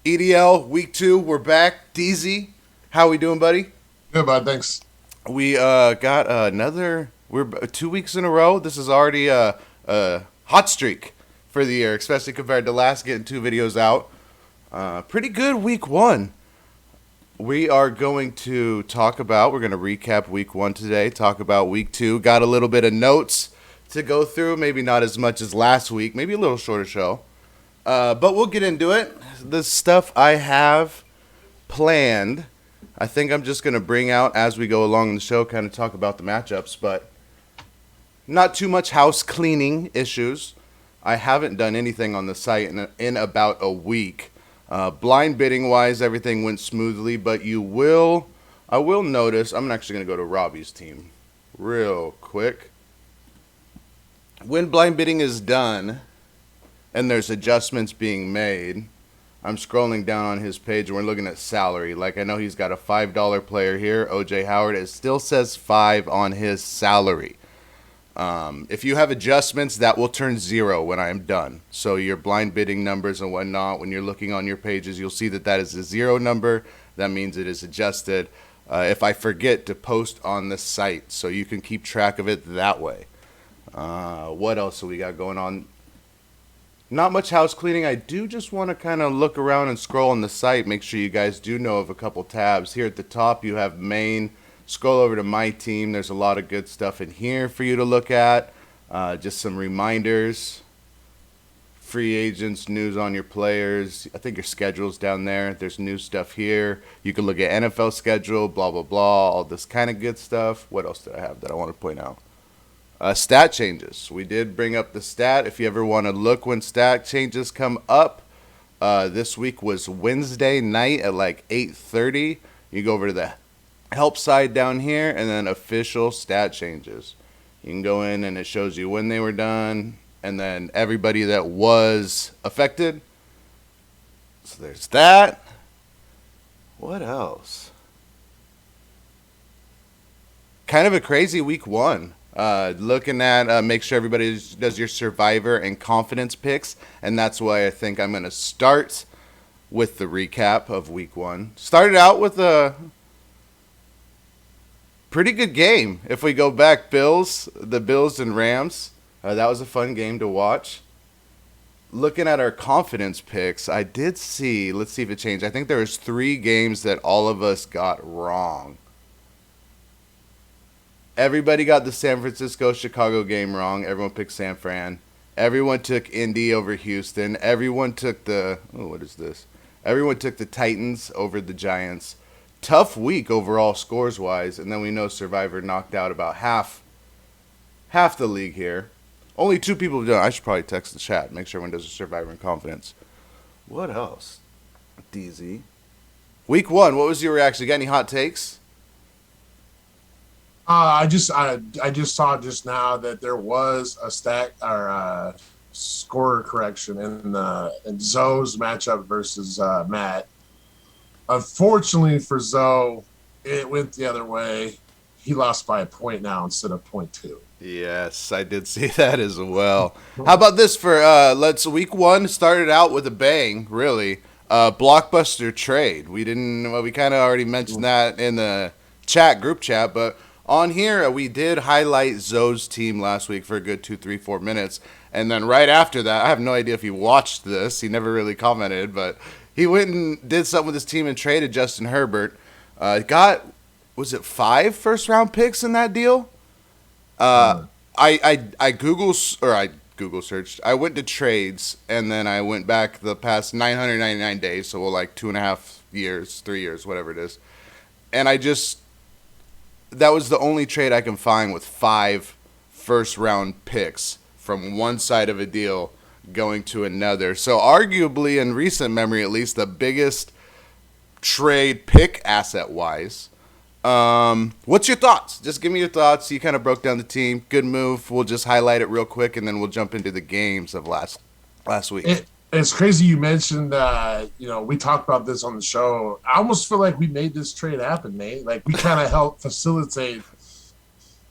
EDL week 2, we're back. DZ, how we doing, buddy? Good, bud. Thanks. We got another. We're 2 weeks in a row. This is already a hot streak for the year, especially compared to last getting 2 videos out. Pretty good week 1. We are going to talk about. We're going to recap week 1 today. Talk about week 2. Got a little bit of notes to go through. Maybe not as much as last week. Maybe a little shorter show. But we'll get into it. The stuff I have planned, I think I'm just going to bring out as we go along in the show, kind of talk about the matchups, but not too much house cleaning issues. I haven't done anything on the site in about a week. Blind bidding wise, everything went smoothly, but I will notice, I'm actually going to go to Robbie's team real quick. When blind bidding is done, and there's adjustments being made, I'm scrolling down on his page and we're looking at salary. Like, I know he's got a $5 player here, OJ Howard. It still says 5 on his salary. If you have adjustments, that will turn 0 when I am done. So your blind bidding numbers and whatnot, when you're looking on your pages, you'll see that is a 0 number. That means it is adjusted. If I forget to post on the site, so you can keep track of it that way. What else do we got going on? Not much house cleaning. I do just want to kind of look around and scroll on the site. Make sure you guys do know of a couple tabs. Here at the top, you have main. Scroll over to my team. There's a lot of good stuff in here for you to look at. Just some reminders. Free agents, news on your players. I think your schedule's down there. There's new stuff here. You can look at NFL schedule, blah, blah, blah. All this kind of good stuff. What else did I have that I want to point out? Stat changes. We did bring up the stat. If you ever want to look when stat changes come up, this week was Wednesday night at like 8:30. You go over to the help side down here, and then official stat changes. You can go in, and it shows you when they were done, and then everybody that was affected. So there's that. What else? Kind of a crazy week 1. Looking at make sure everybody does your survivor and confidence picks, and that's why I think I'm going to start with the recap of week 1. Started out with a pretty good game. If we go back, the Bills and Rams, that was a fun game to watch. Looking at our confidence picks, I did see, let's see if it changed. I think there was 3 games that all of us got wrong. Everybody got the San Francisco-Chicago game wrong. Everyone picked San Fran. Everyone took Indy over Houston. Everyone took what is this? Everyone took the Titans over the Giants. Tough week overall scores-wise, and then we know Survivor knocked out about half the league here. Only 2 people have done it. I should probably text the chat. Make sure everyone does a Survivor in confidence. What else? DZ. Week 1, what was your reaction? Got any hot takes? I just saw just now that there was a score correction in Zoe's matchup versus Matt. Unfortunately for Zoe, it went the other way. He lost by a point now instead of 0.2. Yes, I did see that as well. How about this for week 1 started out with a bang, really. Blockbuster trade. We kind of already mentioned that in the group chat, but on here, we did highlight Zoe's team last week for a good 2, 3, 4 minutes. And then right after that, I have no idea if he watched this. He never really commented, but he went and did something with his team and traded Justin Herbert. Was it 5 first-round picks in that deal? I Google searched. I went to trades, and then I went back the past 999 days, so like 2.5 years, 3 years, whatever it is. And that was the only trade I can find with 5 first-round picks from one side of a deal going to another. So arguably, in recent memory at least, the biggest trade pick asset-wise. What's your thoughts? Just give me your thoughts. You kind of broke down the team. Good move. We'll just highlight it real quick, and then we'll jump into the games of last week. It's crazy you mentioned, we talked about this on the show. I almost feel like we made this trade happen, Nate. Like, we kind of helped facilitate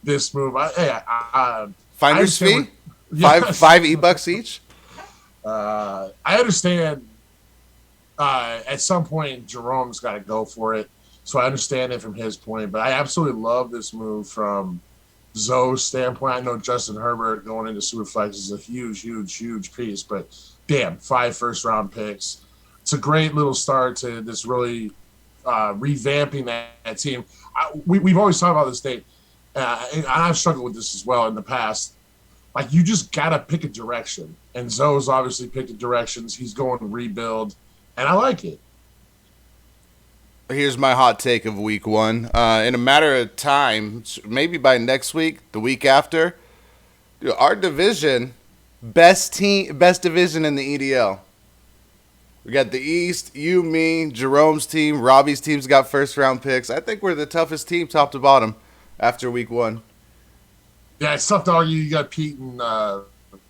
this move. Finder's fee? Five E-bucks each? I understand At some point, Jerome's got to go for it. So I understand it from his point, but I absolutely love this move from Zoe's standpoint. I know Justin Herbert going into Superflex is a huge, huge, huge piece, but damn, 5 first-round picks. It's a great little start to this really revamping that team. We've always talked about this thing, and I've struggled with this as well in the past. Like, you just got to pick a direction. And Zoe's obviously picked the directions. He's going to rebuild, and I like it. Here's my hot take of week one. In a matter of time, maybe by next week, the week after, our division, best division in the EDL. We got the East, you, me, Jerome's team, Robbie's team's got first round picks. I think we're the toughest team, top to bottom, after week one. Yeah, it's tough to argue. You got Pete and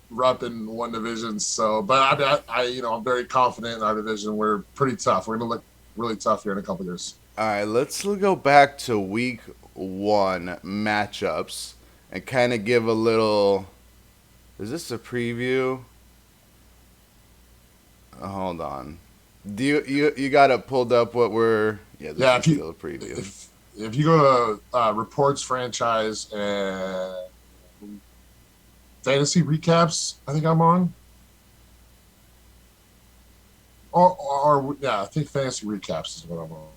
Rupp in one division. So, but I'm very confident in our division. We're pretty tough. We're going to look really tough here in a couple years. All right, let's go back to week one matchups and kind of give a little. Is this a preview? Hold on. Do you got it pulled up? What we're this is still a preview. If you go to reports franchise and fantasy recaps, I think I'm on. Or I think fantasy recaps is what I'm on.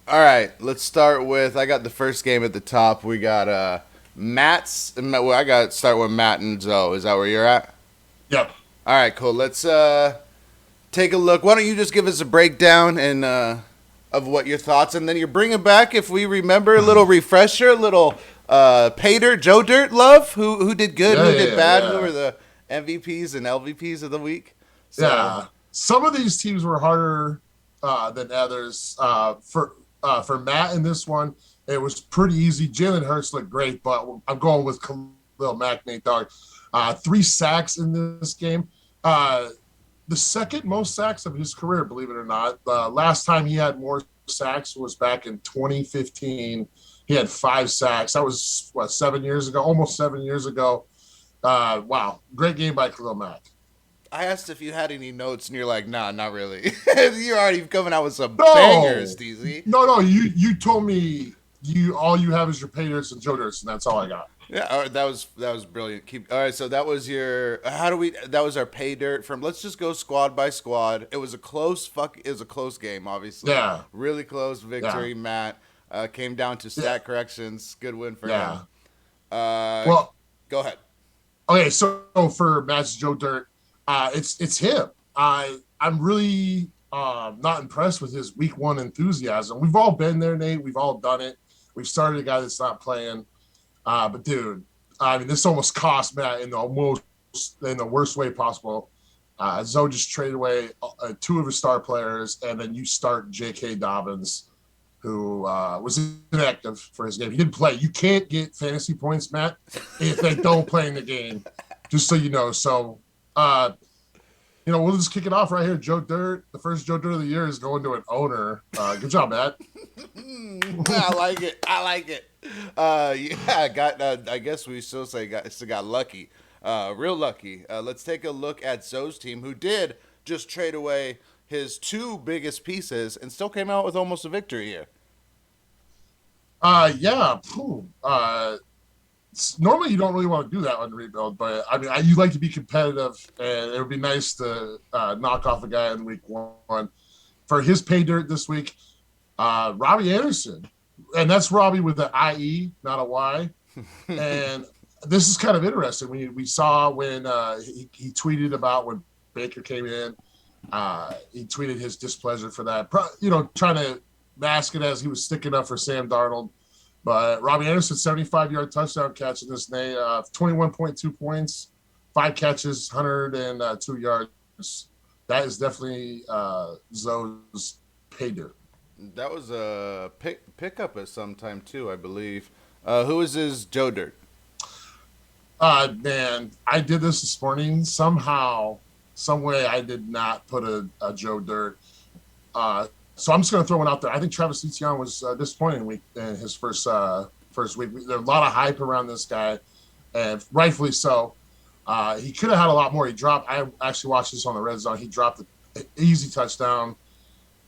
All right, let's start with. I got the first game at the top. We got Matt's. Well, I got to start with Matt and Zoe. Is that where you're at? Yep. All right, cool. Let's take a look. Why don't you just give us a breakdown and of what your thoughts, and then you bring it back if we remember, a little refresher, a little pay dirt, Joe Dirt love, who did good, who did bad, who were the MVPs and LVPs of the week. So, yeah, some of these teams were harder than others. For Matt in this one, it was pretty easy. Jalen Hurts looked great, but I'm going with Khalil Mack, Nate Dogg. 3 sacks in this game. The second most sacks of his career, believe it or not. The last time he had more sacks was back in 2015. He had 5 sacks. That was, 7 years ago? Almost 7 years ago. Wow. Great game by Khalil Mack. I asked if you had any notes, and you're like, nah, not really. You're already coming out with some bangers, DZ. No. You told me all you have is your pay dirts and Joe Dirts, and that's all I got. Yeah, that was brilliant. All right, so that was your. That was our pay dirt from. Let's just go squad by squad. It was a close game, obviously. Yeah. Really close victory. Yeah. Matt came down to stat corrections. Good win for him. Well, go ahead. Okay, so for Matt's Joe Dirt, it's him. I'm really not impressed with his week one enthusiasm. We've all been there, Nate. We've all done it. We've started a guy that's not playing. But dude, I mean, this almost cost Matt in the worst way possible. Zoe just traded away 2 of his star players, and then you start J.K. Dobbins, who was inactive for his game. He didn't play. You can't get fantasy points, Matt, if they don't play in the game. Just so you know. So, we'll just kick it off right here. Joe Dirt, the first Joe Dirt of the year is going to an owner. Good job, Matt. I like it. I got. I guess we still got lucky, real lucky. Let's take a look at Zoe's team, who did just trade away his 2 biggest pieces and still came out with almost a victory here. Yeah. Normally you don't really want to do that on rebuild, but I mean, you like to be competitive, and it would be nice to knock off a guy in week 1. For his pay dirt this week, Robbie Anderson. And that's Robbie with the IE, not a Y. And this is kind of interesting. We saw when he tweeted about when Baker came in. He tweeted his displeasure for that, trying to mask it as he was sticking up for Sam Darnold. But Robbie Anderson, 75-yard touchdown catch in this day, 21.2 points, 5 catches, 102 yards. That is definitely Zoe's pay dirt. That was a pickup at some time too, I believe. Who is his Joe Dirt? Man, I did this morning. Somehow, some way, I did not put a Joe Dirt. So I'm just going to throw one out there. I think Travis Etienne was disappointing in his first week. There's a lot of hype around this guy, and rightfully so. He could have had a lot more. I actually watched this on the red zone. He dropped easy touchdown.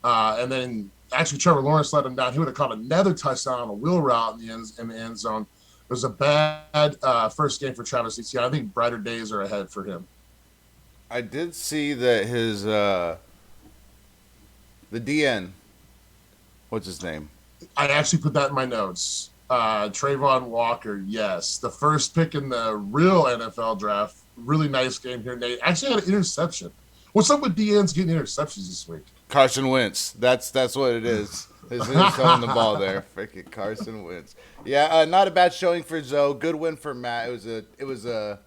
And then actually Trevor Lawrence let him down. He would have caught another touchdown on a wheel route in the end zone. It was a bad first game for Travis Etienne. I think brighter days are ahead for him. I did see that his the DN, what's his name? I actually put that in my notes. Trayvon Walker, yes. The first pick in the real NFL draft. Really nice game here, Nate. Actually had an interception. What's up with DNs getting interceptions this week? Carson Wentz. That's what it is. Who's throwing the ball there? Freaking Carson Wentz. Yeah, not a bad showing for Zoe. Good win for Matt. It was a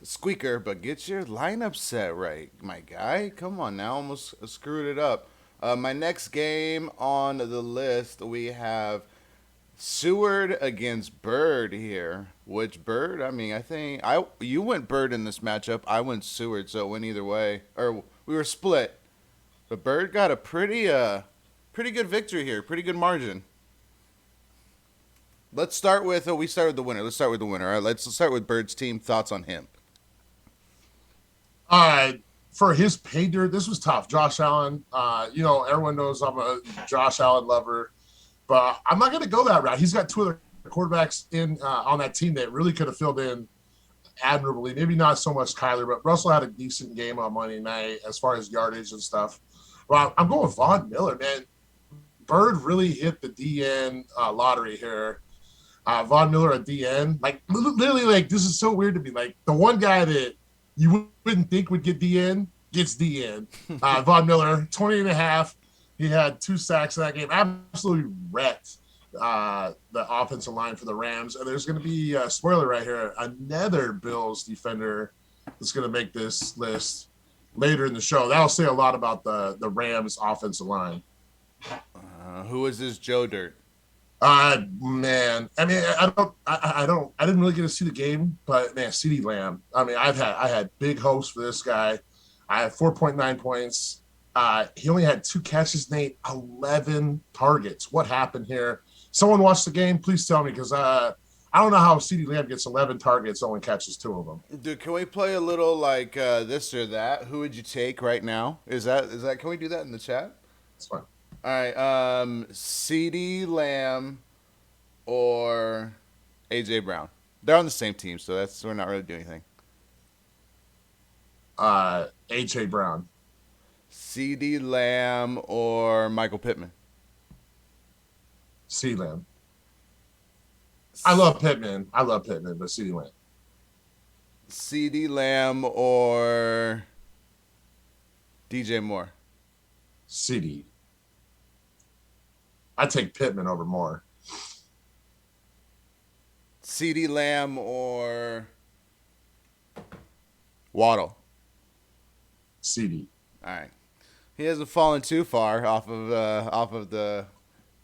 squeaker, but get your lineup set right, my guy. Come on now, almost screwed it up. My next game on the list, we have Seward against Bird here. Which Bird? I mean, I think you went Bird in this matchup. I went Seward, so it went either way. Or we were split. But Bird got a pretty good victory here. Pretty good margin. Let's start with we start with the winner. Let's start with the winner. All right, let's start with Bird's team. Thoughts on him? For his pay dirt, this was tough. Josh Allen, everyone knows I'm a Josh Allen lover, but I'm not going to go that route. He's got two other quarterbacks in on that team that really could have filled in admirably. Maybe not so much Kyler, but Russell had a decent game on Monday night as far as yardage and stuff. Well, I'm going with Von Miller, man. Bird really hit the DN lottery here. Von Miller at DN, like literally, like this is so weird to me. Like the one guy that you wouldn't think would get DN gets DN. Von Miller, 20 and a half. He had 2 sacks in that game. Absolutely wrecked the offensive line for the Rams. And there's going to be a spoiler right here. Another Bills defender that's going to make this list later in the show. That'll say a lot about the Rams offensive line. Who is this Joe Dirt? Man, I mean, I didn't really get to see the game, but man, CeeDee Lamb. I mean, I had big hopes for this guy. I had 4.9 points. He only had 2 catches, Nate, 11 targets. What happened here? Someone watched the game? Please tell me, because I don't know how CeeDee Lamb gets 11 targets, only catches 2 of them. Dude, can we play a little like this or that? Who would you take right now? Is that? Can we do that in the chat? It's fine. All right, CeeDee Lamb or AJ Brown. They're on the same team, so we're not really doing anything. A.J. Brown. CeeDee Lamb or Michael Pittman. CeeDee Lamb. I love Pittman, but CeeDee Lamb. CeeDee Lamb or DJ Moore. CeeDee. I take Pittman over Moore. CeeDee Lamb or Waddle. CeeDee. All right, he hasn't fallen too far off of the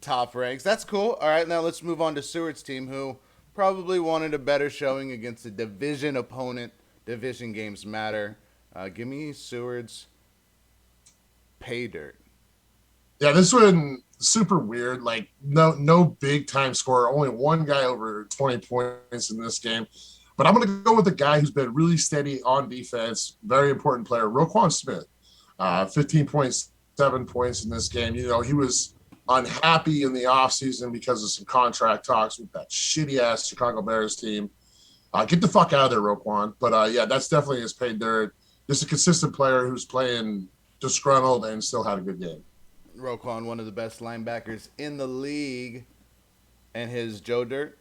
top ranks. That's cool. All right, now let's move on to Seward's team, who probably wanted a better showing against a division opponent. Division games matter. Give me Seward's pay dirt. Yeah, this one super weird. Like no big time scorer. Only one guy over 20 points in this game. But I'm going to go with the guy who's been really steady on defense. Very important player, Roquan Smith. 15.7 points in this game. You know, he was unhappy in the offseason because of some contract talks with that shitty ass Chicago Bears team. Get the fuck out of there, Roquan. But yeah, that's definitely his paid dirt. Just a consistent player who's playing disgruntled and still had a good game. Roquan, one of the best linebackers in the league, and his Joe Dirt.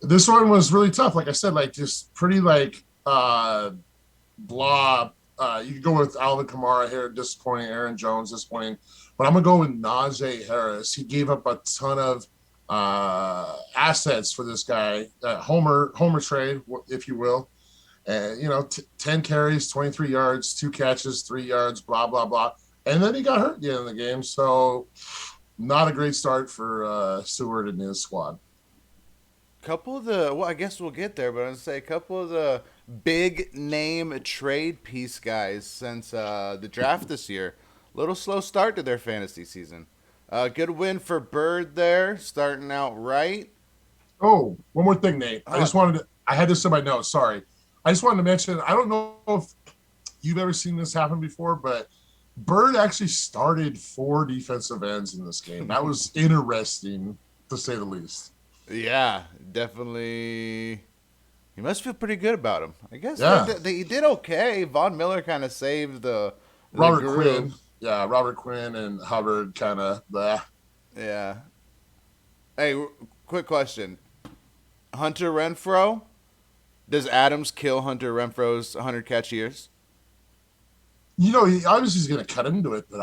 This one was really tough. Like I said, like just pretty like blah. You could go with Alvin Kamara here, disappointing. Aaron Jones, disappointing. But I'm gonna go with Najee Harris. He gave up a ton of assets for this guy. Homer trade, if you will. And 10 carries, 23 yards, 2 catches, 3 yards, blah blah blah. And then he got hurt at the end of the game. So not a great start for Seward and his squad. I guess we'll get there, but I'm going to say a couple of the big name trade piece guys since the draft this year. Little slow start to their fantasy season. Good win for Bird there, starting out right. Oh, one more thing, Nate. I had this in my notes. Sorry. I just wanted to mention, I don't know if you've ever seen this happen before, but Bird actually started 4 defensive ends in this game. That was interesting, to say the least. Yeah, definitely. He must feel pretty good about him. I guess Yeah. he did okay. Von Miller kind of saved the Robert group. Quinn. Yeah, Robert Quinn and Hubbard kind of the. Yeah. Hey, quick question. Hunter Renfro. Does Adams kill Hunter Renfro's 100 catch years? He obviously is going to cut into it, but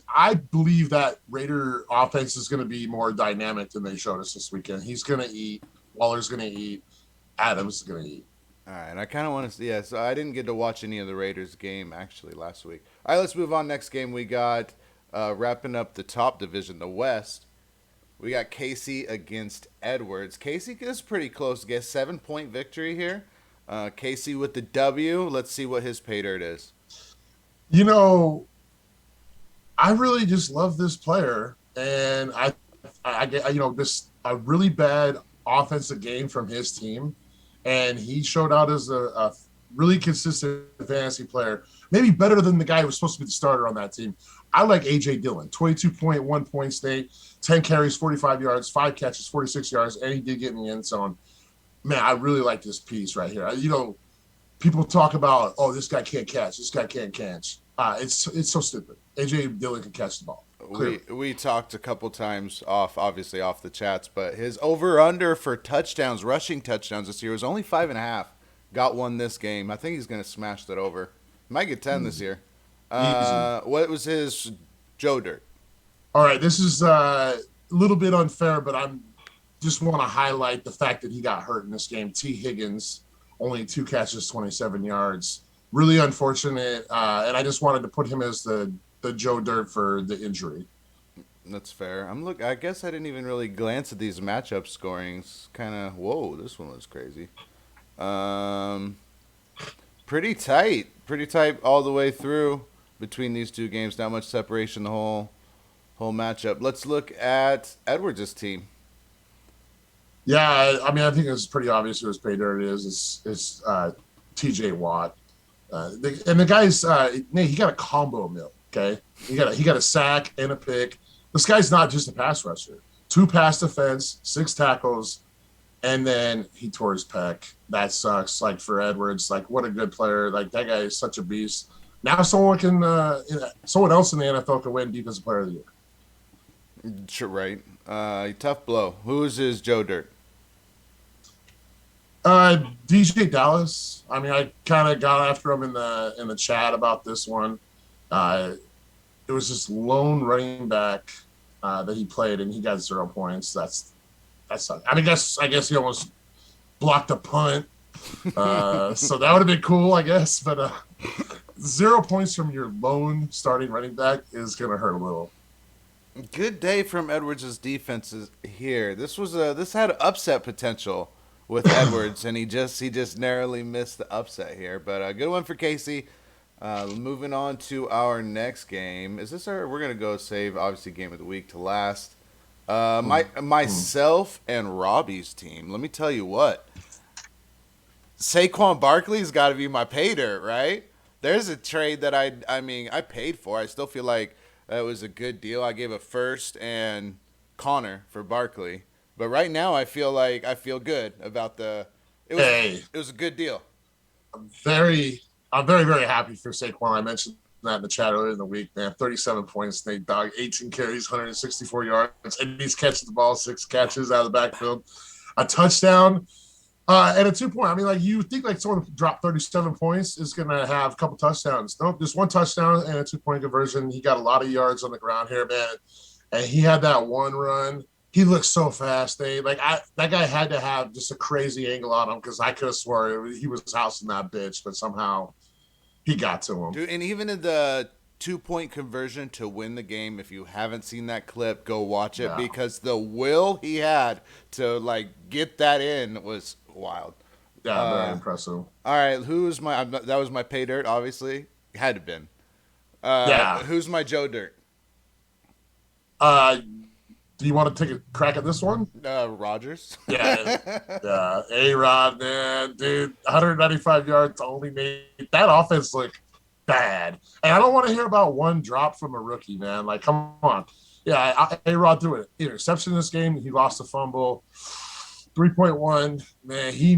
I believe that Raider offense is going to be more dynamic than they showed us this weekend. He's going to eat. Waller's going to eat. Adams is going to eat. All right, I kind of want to see. Yeah, so I didn't get to watch any of the Raiders game actually last week. All right, let's move on. Next game we got wrapping up the top division, the West. We got Casey against Edwards. Casey is pretty close. Guess 7-point victory here. Casey with the W. Let's see what his pay dirt is. You know, I really just love this player, and I get this a really bad offensive game from his team, and he showed out as a really consistent fantasy player, maybe better than the guy who was supposed to be the starter on that team. I like AJ Dillon, 22.1 points, 10 carries, 45 yards, 5 catches, 46 yards, and he did get in the end zone. Man, I really like this piece right here. People talk about, oh, this guy can't catch, this guy can't catch. It's so stupid. AJ Dillon can catch the ball. Clearly. We talked a couple times obviously off the chats, but his over under for touchdowns, rushing touchdowns this year was only 5.5. Got one this game. I think he's gonna smash that over. Might get 10 this year. Easy. What was his Joe Dirt? All right, this is a little bit unfair, but I'm just want to highlight the fact that he got hurt in this game. T. Higgins, only 2 catches, 27 yards. Really unfortunate, and I just wanted to put him as the Joe Dirt for the injury. That's fair. I guess I didn't even really glance at these matchup scorings. Kind of. Whoa, this one was crazy. Um, pretty tight all the way through between these two games. Not much separation the whole matchup. Let's look at Edwards' team. Yeah, I mean, I think it's pretty obvious who his pay dirt is. It's T.J. Watt, and the guy's he got a combo mill. Okay, he got a sack and a pick. This guy's not just a pass rusher. 2 pass defense, 6 tackles, and then he tore his pec. That sucks. Like for Edwards, like what a good player. Like that guy is such a beast. Now someone else in the NFL can win Defensive Player of the Year. Sure, right. Tough blow. Who's his Joe Dirt? DJ Dallas. I mean, I kind of got after him in the chat about this one. It was just lone running back that he played, and he got 0 points. That's I mean, I guess he almost blocked a punt, so that would have been cool, I guess. But 0 points from your lone starting running back is gonna hurt a little. Good day from Edwards' defenses here. This had upset potential with Edwards, and he just narrowly missed the upset here. But a good one for Casey. Moving on to our next game. We're gonna go save obviously game of the week to last. Myself and Robbie's team. Let me tell you what. Saquon Barkley's got to be my pay dirt, right? There's a trade that I paid for. I still feel like it was a good deal. I gave a first and Connor for Barkley, but right now I feel good about it was a good deal. I'm very, very happy for Saquon. I mentioned that in the chat earlier in the week, man. 37 points, Nate Dogg, 18 carries, 164 yards, and he's catching the ball, 6 catches out of the backfield, a touchdown, and a 2-point. I mean, like you think like someone who dropped 37 points is going to have a couple touchdowns. Nope, just 1 touchdown and a 2-point conversion. He got a lot of yards on the ground here, man, and he had that one run. He looks so fast. That guy had to have just a crazy angle on him because I could have swore he was housing that bitch, but somehow he got to him. Dude, and even in the 2-point conversion to win the game, if you haven't seen that clip, go watch it because the will he had to like get that in was wild. Yeah, very impressive. All right, that was my pay dirt, obviously. Had to been. Yeah. Who's my Joe Dirt? Do you want to take a crack at this one? Rogers. Yeah. A-Rod, man, dude, 195 yards only made that offense look bad. And I don't want to hear about one drop from a rookie, man. Like, come on. Yeah, A-Rod threw an interception in this game. He lost a fumble. 3.1. Man, he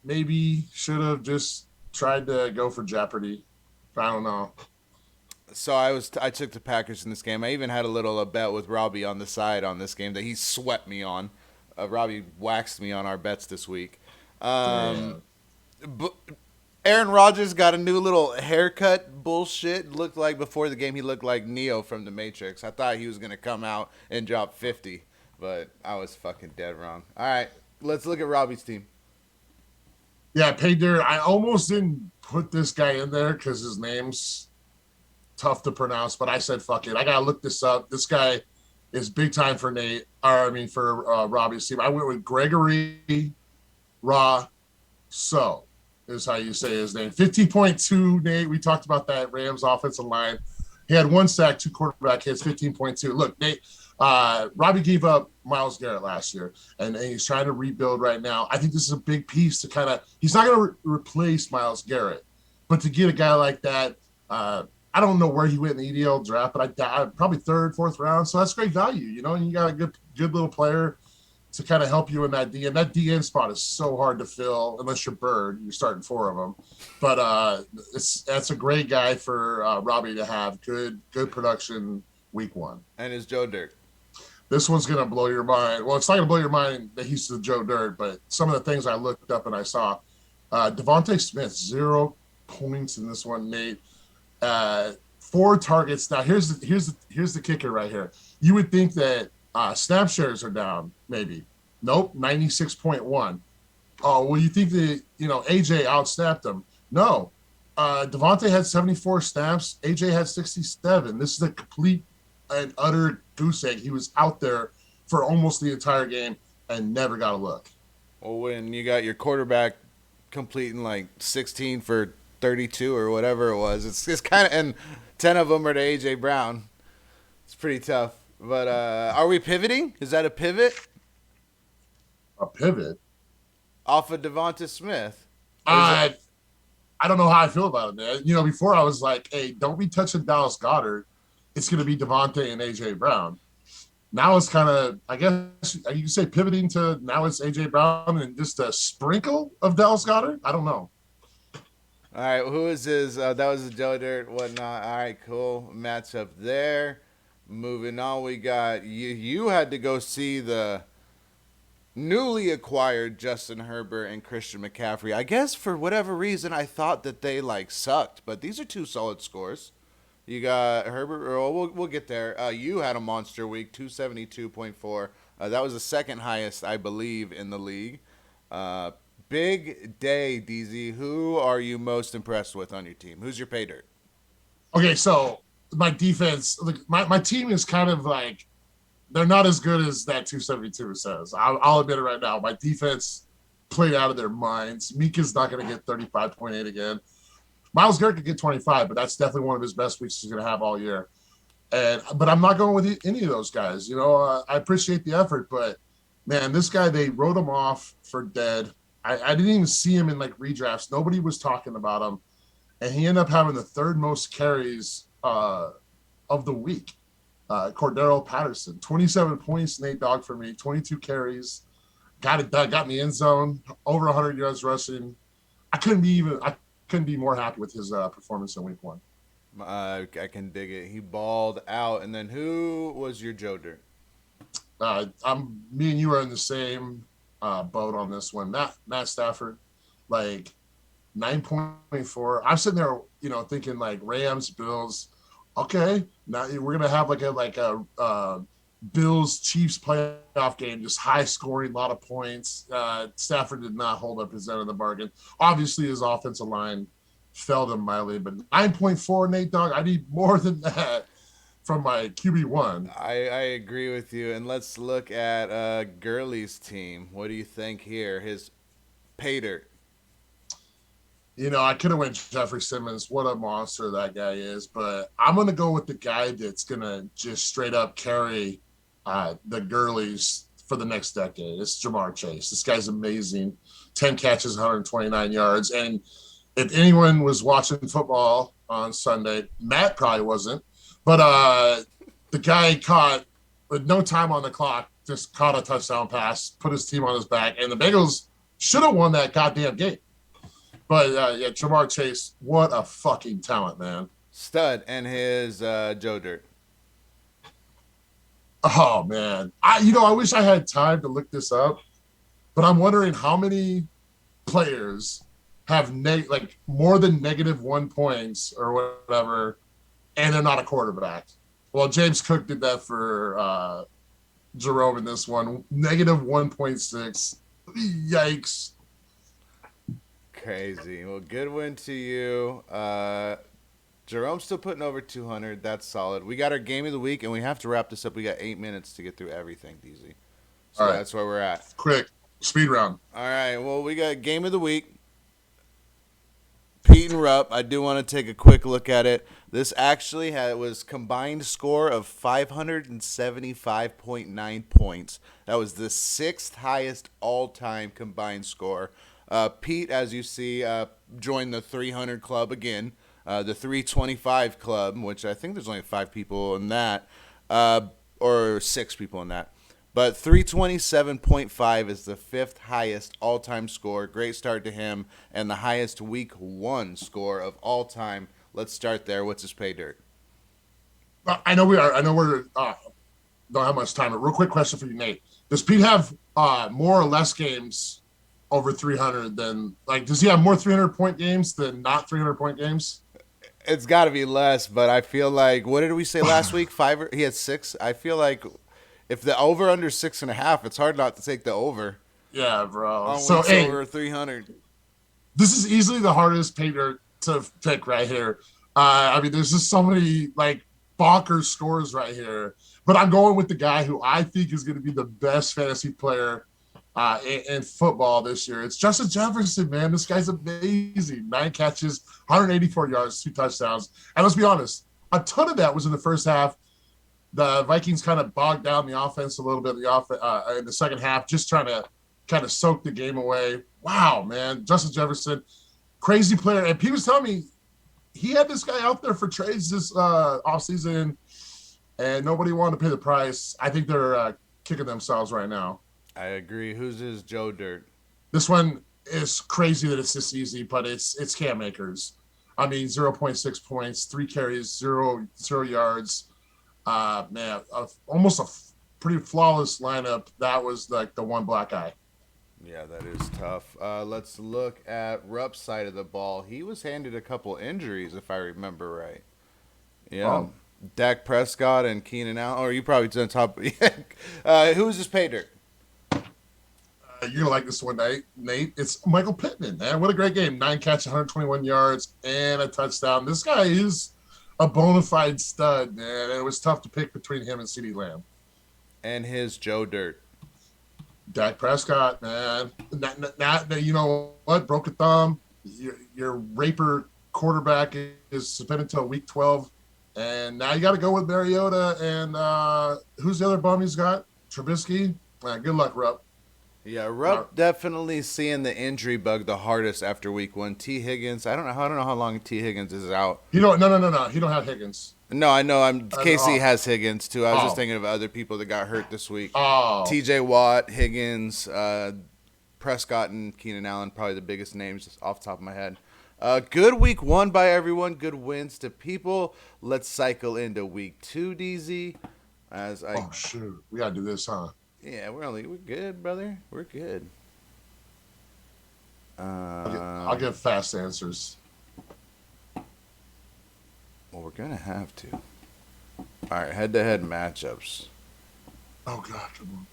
maybe should have just tried to go for Jeopardy. I don't know. So I took the Packers in this game. I even had a little bet with Robbie on the side on this game that he swept me on. Robbie waxed me on our bets this week. Damn. But Aaron Rodgers got a new little haircut bullshit. Looked like before the game he looked like Neo from the Matrix. I thought he was gonna come out and drop 50, but I was fucking dead wrong. All right, let's look at Robbie's team. Yeah, Pay Dirt. I almost didn't put this guy in there because his name's tough to pronounce, but I said, fuck it. I got to look this up. This guy is big time for Nate, or I mean, for Robbie's team. I went with Gregory Ra So, is how you say his name. 15.2, Nate. We talked about that Rams offensive line. He had one sack, two quarterback hits, 15.2. Look, Nate, Robbie gave up Myles Garrett last year, and he's trying to rebuild right now. I think this is a big piece to kind of – he's not going to replace Myles Garrett, but to get a guy like that, I don't know where he went in the EDL draft, but I probably third, fourth round. So that's great value, you know, and you got a good little player to kind of help you in that DN. That DN spot is so hard to fill unless you're Bird. You're starting four of them. But that's a great guy for Robbie to have. Good production week one. And it's Joe Dirt. This one's going to blow your mind. Well, it's not going to blow your mind that he's the Joe Dirt, but some of the things I looked up and I saw. Devontae Smith, 0 points in this one, Nate. 4 targets. Now here's the kicker right here. You would think that snap shares are down, maybe. Nope, 96.1. Oh, well, you think that AJ outsnapped him? No. Devontae had 74 snaps. AJ had 67. This is a complete and utter goose egg. He was out there for almost the entire game and never got a look. Well, when you got your quarterback completing like 16 for 32 or whatever it was. It's kind of, and 10 of them are to AJ Brown. It's pretty tough. But are we pivoting? Is that a pivot? A pivot? Off of Devonta Smith? I don't know how I feel about it, man. Before I was like, hey, don't be touching Dallas Goedert. It's going to be Devontae and AJ Brown. Now it's kind of, I guess you can say pivoting to now it's AJ Brown and just a sprinkle of Dallas Goedert. I don't know. All right, who is his? That was the Joe Dirt, whatnot. All right, cool. Matchup there. Moving on, we got you. You had to go see the newly acquired Justin Herbert and Christian McCaffrey. I guess for whatever reason, I thought that they sucked, but these are 2 solid scores. You got Herbert. We'll get there. You had a monster week, 272.4. That was the second highest, I believe, in the league. Big day, DZ. Who are you most impressed with on your team? Who's your pay dirt? Okay, so my defense, my team is kind of like, they're not as good as that 272 says. I'll admit it right now. My defense played out of their minds. Mika's not going to get 35.8 again. Myles Garrett could get 25, but that's definitely one of his best weeks he's going to have all year. But I'm not going with any of those guys. I appreciate the effort, but man, this guy, they wrote him off for dead. I didn't even see him in redrafts. Nobody was talking about him. And he ended up having the third most carries of the week. Cordero Patterson, 27 points, Nate Dogg for me, 22 carries. Got it done, got me end zone, over 100 yards rushing. I couldn't be more happy with his performance in week one. I can dig it. He balled out. And then who was your Joe Dirt? Me and you are in the same boat on this one. Matt Stafford, 9.4. I'm sitting there, thinking Rams, Bills. Okay, now we're gonna have a Bills Chiefs playoff game, just high scoring, a lot of points. Stafford did not hold up his end of the bargain. Obviously, his offensive line failed him mightily, but 9.4, Nate Dogg. I need more than that from my QB1. I agree with you. And let's look at Gurley's team. What do you think here? His pay dirt. I could have went Jeffrey Simmons. What a monster that guy is. But I'm going to go with the guy that's going to just straight up carry the Gurleys for the next decade. It's Jamar Chase. This guy's amazing. 10 catches, 129 yards. And if anyone was watching football on Sunday. Matt probably wasn't, but the guy caught with no time on the clock, just caught a touchdown pass, put his team on his back, and the Bengals should have won that goddamn game. But yeah, Jamar Chase, what a fucking talent, man. Stud and his Joe Dirt. Oh man, I wish I had time to look this up, but I'm wondering how many players have like more than -1 points or whatever, and they're not a quarterback. Well, James Cook did that for Jerome in this one, -1.6. Yikes! Crazy. Well, good win to you. Jerome's still putting over 200. That's solid. We got our game of the week, and we have to wrap this up. We got 8 minutes to get through everything, DZ. So All right, that's where we're at. quick speed round. All right. Well, we got game of the week. Pete and Rupp. I do want to take a quick look at it. This actually was combined score of 575.9 points. That was the 6th highest all-time combined score. Pete, as you see, joined the 300 club again. The 325 club, which I think there's only 5 people in that, or 6 people in that. But 327.5 is the 5th highest all-time score. Great start to him, and the highest week 1 score of all time. Let's start there. What's his pay dirt? I know we're don't have much time. But real quick question for you, Nate. Does Pete have more or less games over 300 than does he have more 300-point games than not 300-point games? It's got to be less, but I feel like, what did we say last week? 5? He had 6. I feel like if the over under 6.5, it's hard not to take the over. Yeah, bro. On So weeks over 300. This is easily the hardest paper to pick right here. There's just so many bonkers scores right here. But I'm going with the guy who I think is going to be the best fantasy player in football this year. It's Justin Jefferson, man. This guy's amazing. 9 catches, 184 yards, 2 touchdowns. And let's be honest, a ton of that was in the first half. The Vikings kind of bogged down the offense a little bit in the second half, just trying to kind of soak the game away. Wow, man. Justin Jefferson, crazy player. And Pete was telling me he had this guy out there for trades this offseason, and nobody wanted to pay the price. I think they're kicking themselves right now. I agree. Who's his Joe Dirt? This one is crazy that it's this easy, but it's Cam Akers. 0.6 points, 3 carries, 0 yards. Almost a pretty flawless lineup. That was the one black eye. Yeah, that is tough. Let's look at Rupp's side of the ball. He was handed a couple injuries, if I remember right. Yeah. Dak Prescott and Keenan Allen. Or you probably on top. Who was his pay dirt? You're going to like this one, Nate. It's Michael Pittman, man. What a great game. 9 catches, 121 yards, and a touchdown. This guy is a bona fide stud, man. And it was tough to pick between him and CeeDee Lamb. And his Joe Dirt. Dak Prescott, man. You know what? Broke a thumb. Your raper quarterback is suspended until week 12. And now you got to go with Mariota. And who's the other bum he's got? Trubisky. Good luck, Rupp. Yeah, Rupp definitely seeing the injury bug the hardest after week 1. T. Higgins, I don't know how long T. Higgins is out. No. He don't have Higgins. No, I know. KC has Higgins too. I was just thinking of other people that got hurt this week. T.J. Watt, Higgins, Prescott, and Keenan Allen, probably the biggest names just off the top of my head. Good week 1 by everyone. Good wins to people. Let's cycle into week 2, DZ. Shoot, we gotta do this, huh? Yeah, we're good, brother. We're good. I'll give fast answers. Well, we're gonna have to. All right, head-to-head matchups. Oh God, come on.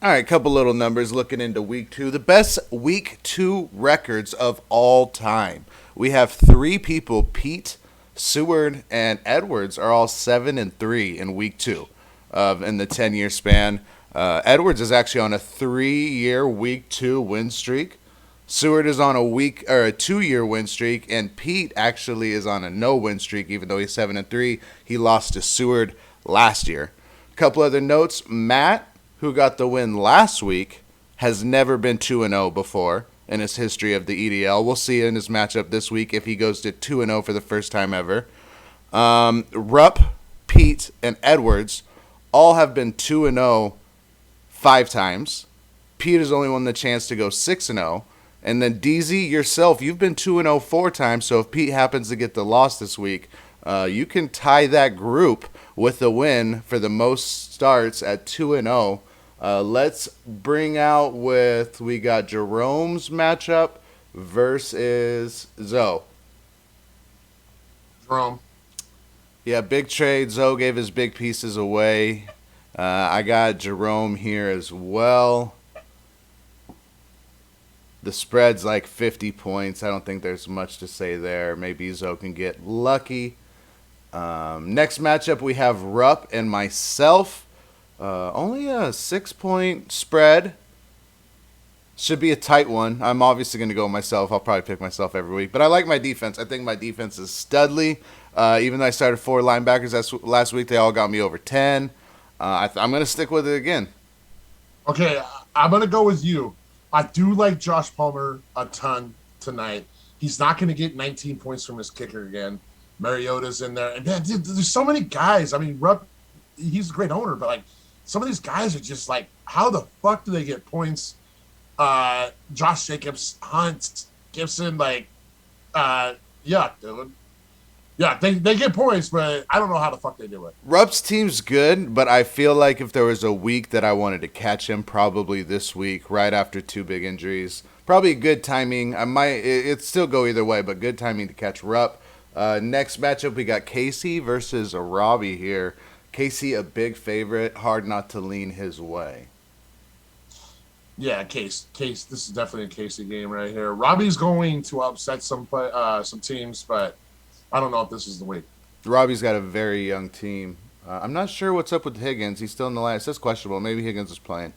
All right, couple little numbers looking into week 2. The best week 2 records of all time. We have 3 people, Pete, Seward, and Edwards, are all 7-3 in week 2. In the 10-year span. Edwards is actually on a 3-year week 2 win streak. Seward is on a 2-year win streak, and Pete actually is on a no win streak, even though he's 7-3. He lost to Seward last year. A couple other notes. Matt, who got the win last week, has never been 2-0 before. in his history of the EDL. We'll see in his matchup this week if he goes to 2-0 for the first time ever. Rupp, Pete, and Edwards all have been 2-0 5 times. Pete has only won the chance to go 6-0. And then DZ, yourself, you've been 2-0 4 times, so if Pete happens to get the loss this week, you can tie that group with a win for the most starts at 2-0. Let's bring out we got Jerome's matchup versus Zoe. Jerome. Yeah, big trade. Zoe gave his big pieces away. I got Jerome here as well. The spread's like 50 points. I don't think there's much to say there. Maybe Zoe can get lucky. Next matchup, we have Rupp and myself. Only a 6-point spread. Should be a tight one. I'm obviously going to go myself. I'll probably pick myself every week. But I like my defense. I think my defense is studly. Even though I started 4 linebackers last week, they all got me over 10. I'm going to stick with it again. Okay, I'm going to go with you. I do like Josh Palmer a ton tonight. He's not going to get 19 points from his kicker again. Mariota's in there. And man, dude, there's so many guys. I mean, Rupp, he's a great owner, but like some of these guys are just like, how the fuck do they get points? Josh Jacobs, Hunt, Gibson, yeah, dude. Yeah, they get points, but I don't know how the fuck they do it. Rupp's team's good, but I feel like if there was a week that I wanted to catch him, probably this week, right after 2 big injuries. Probably good timing. It'd still go either way, but good timing to catch Rupp. Next matchup, we got Casey versus Robbie here. Casey, a big favorite. Hard not to lean his way. Yeah, Case. This is definitely a Casey game right here. Robbie's going to upset some teams, but I don't know if this is the week. Robbie's got a very young team. I'm not sure what's up with Higgins. He's still in the line. It says questionable. Maybe Higgins is playing.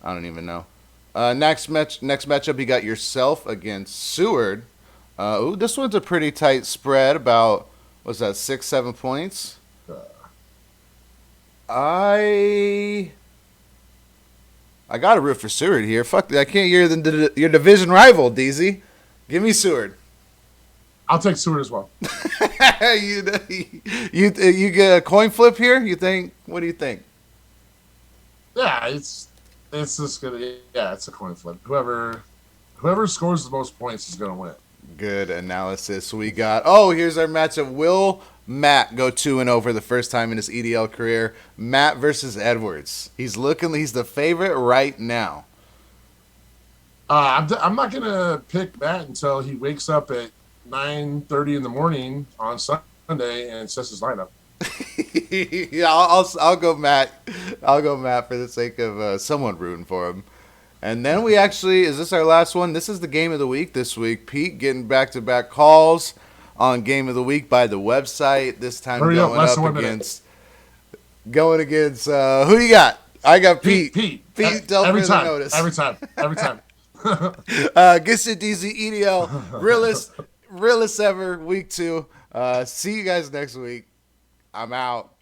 I don't even know. Next matchup, you got yourself against Seward. This one's a pretty tight spread. About, what's that, 6-7 points? I got to root for Seward here. Fuck, I can't hear your division rival, DZ. Give me Seward. I'll take Seward as well. you get a coin flip here? You think? What do you think? Yeah, it's just gonna. Yeah, it's a coin flip. Whoever scores the most points is gonna win. Good analysis. We got. Here's our matchup. Will Matt go 2-0 for the first time in his EDL career? Matt versus Edwards. He's the favorite right now. I'm not gonna pick Matt until he wakes up at 9:30 in the morning on Sunday and sets his lineup. Yeah, I'll go Matt. I'll go Matt for the sake of someone rooting for him. And then is this our last one? This is the game of the week this week. Pete getting back-to-back calls on game of the week by the website. This time going against who you got? I got Pete. Pete. Every time. Notice. Every time. Gets your DZ EDL. Realest ever, week 2. See you guys next week. I'm out.